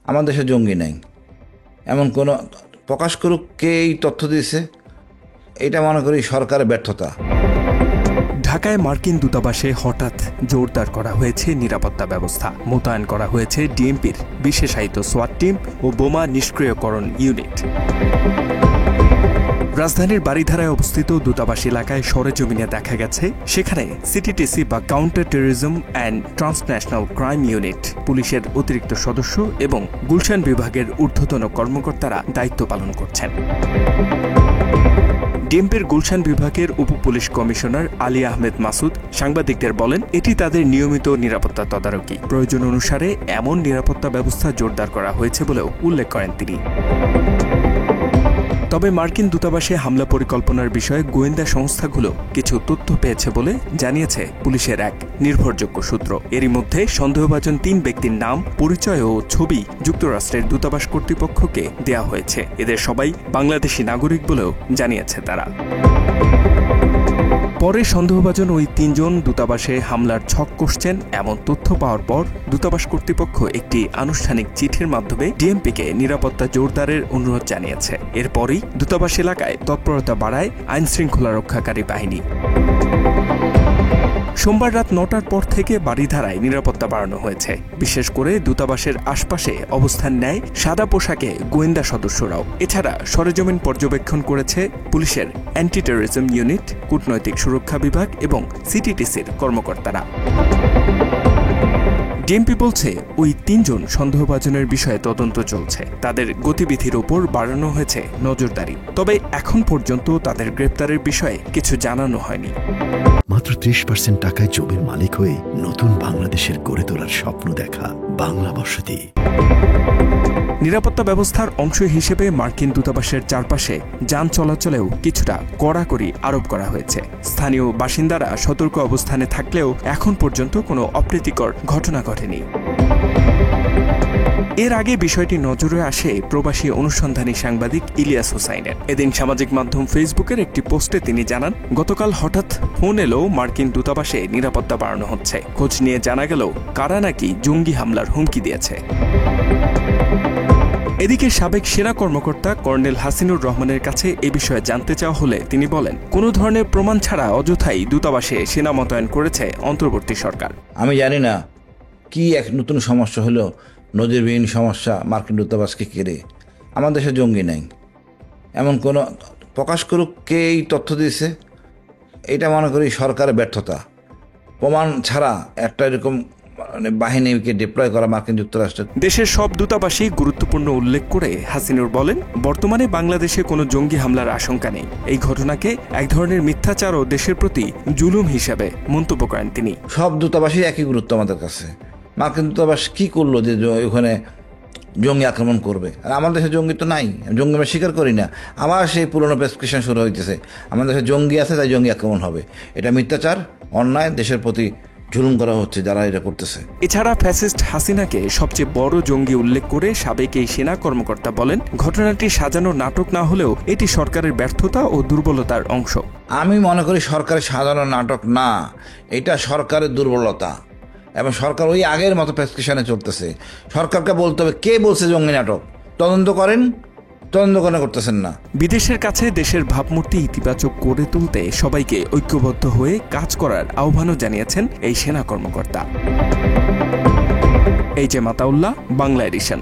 আমার দেশে জঙ্গি নাই, এমন কোনো প্রকাশ করুক কে এই তথ্য দিয়েছে, এটা মনে করি সরকারের ব্যর্থতা। ঢাকায় মার্কিন দূতাবাসে হঠাৎ জোরদার করা হয়েছে নিরাপত্তা ব্যবস্থা, মোতায়েন করা হয়েছে ডিএমপির বিশেষায়িত সোয়াট টিম ও বোমা নিষ্ক্রিয়করণ ইউনিট। রাজধানীর বারিধারায় অবস্থিত দূতাবাস এলাকায় সরেজমিনে দেখা গেছে সেখানে সিটিটিসি বা counter terrorism and transnational crime unit, পুলিশের অতিরিক্ত সদস্য এবং গুলশান বিভাগের ঊর্ধ্বতন কর্মকর্তারা দায়িত্ব পালন করছেন। ডিএমপির গুলশান বিভাগের উপপুলিশ কমিশনার আলী আহমেদ মাসুদ সাংবাদিকদের বলেন, এটি তাদের নিয়মিত নিরাপত্তা তদারকি। প্রয়োজন অনুসারে এমন নিরাপত্তা ব্যবস্থা জোরদার করা হয়েছে বলেও উল্লেখ করেন তিনি। তবে মার্কিন দূতাবাসে হামলা পরিকল্পনার বিষয়ে গোয়েন্দা সংস্থাগুলো কিছু তথ্য পেয়েছে বলে জানিয়েছে পুলিশের এক নির্ভরযোগ্য সূত্র। এরই মধ্যে সন্দেহভাজন ৩ ব্যক্তির নাম, পরিচয় ও ছবি যুক্তরাষ্ট্রের দূতাবাস কর্তৃপক্ষকে দেয়া হয়েছে। এদের সবাই বাংলাদেশি নাগরিক বলেও জানিয়েছে তারা। পরে সন্দেহভাজন ওই ৩ জন দূতাবাসে হামলার ছক কষছেন এমন তথ্য পাওয়ার পর দূতাবাস কর্তৃপক্ষ একটি আনুষ্ঠানিক চিঠির মাধ্যমে ডিএমপিকে নিরাপত্তা জোরদারের অনুরোধ জানিয়েছে। এরপরই দূতাবাস এলাকায় তৎপরতা বাড়ায় আইনশৃঙ্খলা রক্ষাকারী বাহিনী। সোমবার রাত ৯টার পর থেকে বারিধারায় নিরাপত্তা বাড়ানো হয়েছে। বিশেষ করে দূতাবাসের আশপাশে অবস্থান নেয় সাদা পোশাকে গোয়েন্দা সদস্যরাও। এছাড়া সরেজমিন পর্যবেক্ষণ করেছে পুলিশের অ্যান্টি টেররিজম ইউনিট, কূটনৈতিক সুরক্ষা বিভাগ এবং সিটিটিসির কর্মকর্তারা। ডিএমপি বলছে, ওই ৩ জন সন্দেহভাজনের বিষয়ে তদন্ত চলছে। তাদের গতিবিধির ওপর বাড়ানো হয়েছে নজরদারি। তবে এখন পর্যন্ত তাদের গ্রেপ্তারের বিষয়ে কিছু জানানো হয়নি। মাত্র ৩০% টাকায় জমির মালিক হয়ে নতুন বাংলাদেশের গড়ে তোলার স্বপ্ন দেখা বাংলা বসতি। নিরাপত্তা ব্যবস্থার অংশ হিসেবে মার্কিন দূতাবাসের চারপাশে যান চলাচলেও কিছুটা কড়াকড়ি আরোপ করা হয়েছে। স্থানীয় বাসিন্দারা সতর্ক অবস্থানে থাকলেও এখন পর্যন্ত কোনো অপ্রীতিকর ঘটনা ঘটেনি। এর আগে বিষয়টি নজরে আসে প্রবাসী অনুসন্ধানী সাংবাদিক ইলিয়াস হোসাইনের। এদিন সামাজিক মাধ্যম ফেসবুকের একটি পোস্টে তিনি জানান, গতকাল হঠাৎ ফোন এলো মার্কিন দূতাবাসে নিরাপত্তা বাড়ানো হচ্ছে। খোঁজ নিয়ে জানা গেল কারা নাকি জঙ্গি হামলার হুমকি দিয়েছে। এদিকে সাবেক সেনা কর্মকর্তা কর্নেল হাসিনুর রহমানের কাছে এ বিষয়ে জানতে চাওয়া হলে তিনি বলেন, কোনো ধরনের প্রমাণ ছাড়া অযথাই দূতাবাসে সেনা মোতায়েন করেছে অন্তর্বর্তী সরকার। আমি জানি না কি এক নতুন সমস্যা হলো, নজিরবিহীন সমস্যা মার্কিন দূতাবাসকে কেড়ে। আমার দেশে জঙ্গি নাই, এমন কোনো প্রকাশ করুক কে এই তথ্য দিয়েছে, এটা মনে করি সরকারের ব্যর্থতা। প্রমাণ ছাড়া একটা এরকম বাহিনীকে ডিপ্লয় করা মার্কিন যুক্তরাষ্ট্রের। দেশের সব দূতাবাসই গুরুত্বপূর্ণ উল্লেখ করে হাসিনুর বলেন, বর্তমানে বাংলাদেশে কোনো জঙ্গি হামলার আশঙ্কা নেই। এই ঘটনাকে এক ধরনের মিথ্যাচার ও দেশের প্রতি জুলুম হিসাবে মন্তব্য করেন তিনি। সব দূতাবাসই একই গুরুত্ব আমাদের কাছে। মার্কিন দূতাবাস কি করলো যে ওখানে জঙ্গি আক্রমণ করবে? আর আমাদের দেশে জঙ্গি তো নাই, জঙ্গি আমরা স্বীকার করি না। আবার সেই পুরনো প্রেসক্রিপশন শুরু হইতেছে, আমাদের দেশে জঙ্গি আছে তাই জঙ্গি আক্রমণ হবে। এটা মিথ্যাচার, অন্যায়, দেশের প্রতি জুলুম করা হচ্ছে যারা এটা করতেছে। এছাড়া ফ্যাসিস্ট হাসিনাকে সবচেয়ে বড় জঙ্গি উল্লেখ করে সাবেক এই সেনা কর্মকর্তা বলেন, ঘটনাটি সাজানো নাটক না হলেও এটি সরকারের ব্যর্থতা ও দুর্বলতার অংশ। আমি মনে করি সরকারের সাজানো নাটক না, এটা সরকারের দুর্বলতা এবং সরকার ওই আগের মতো প্রেসক্রিপশনে চলতেছে। সরকারকে বলতে হবে কে বলছে জঙ্গি নাটক, তদন্ত করেন, তদন্ত করতেছেন না। বিদেশের কাছে দেশের ভাবমূর্তি ইতিবাচক করে তুলতে সবাইকে ঐক্যবদ্ধ হয়ে কাজ করার আহ্বানও জানিয়েছেন এই সেনা কর্মকর্তা। এই যে মাতাউল্লাহ, বাংলা এডিশন।